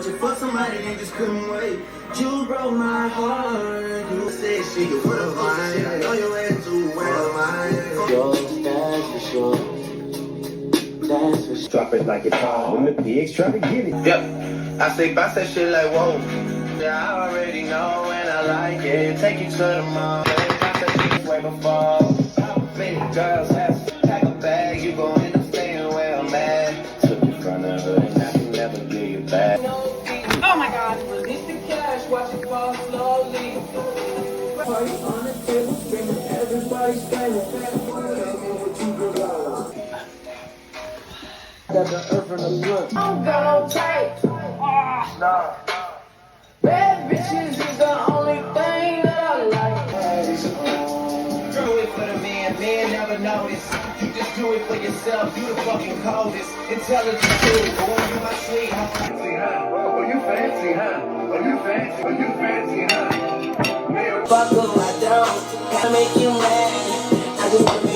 But you fuck somebody and just couldn't wait. You broke my heart. You said she could put up on shit. I know you ain't too well, man. That's for sure. That's for sure. Drop it like it's hot when the pigs try to get it. Yep, I say bounce that shit like whoa. Yeah, I already know and I like it. Take you to the mall, bounce that shit way before. Many girls have to pack a bag. You gon' end up staying well, man. Took you from the hood and I can never give you back. Oh my God. Release the cash, watch it fall slowly. Party on the table, screaming, everybody screaming. Got the earth in the blunt. I'm gonna take. Nah. Bad bitches is the only thing that I like. Do it for the man never notice. You just do it for yourself, you the fucking coldest. Intelligent too, but when you my sweetheart. Fancy, huh? Oh, you fancy, huh? Oh, you fancy, oh, you fancy, huh? Fuck 'em, I don't. I make you mad. I just wanna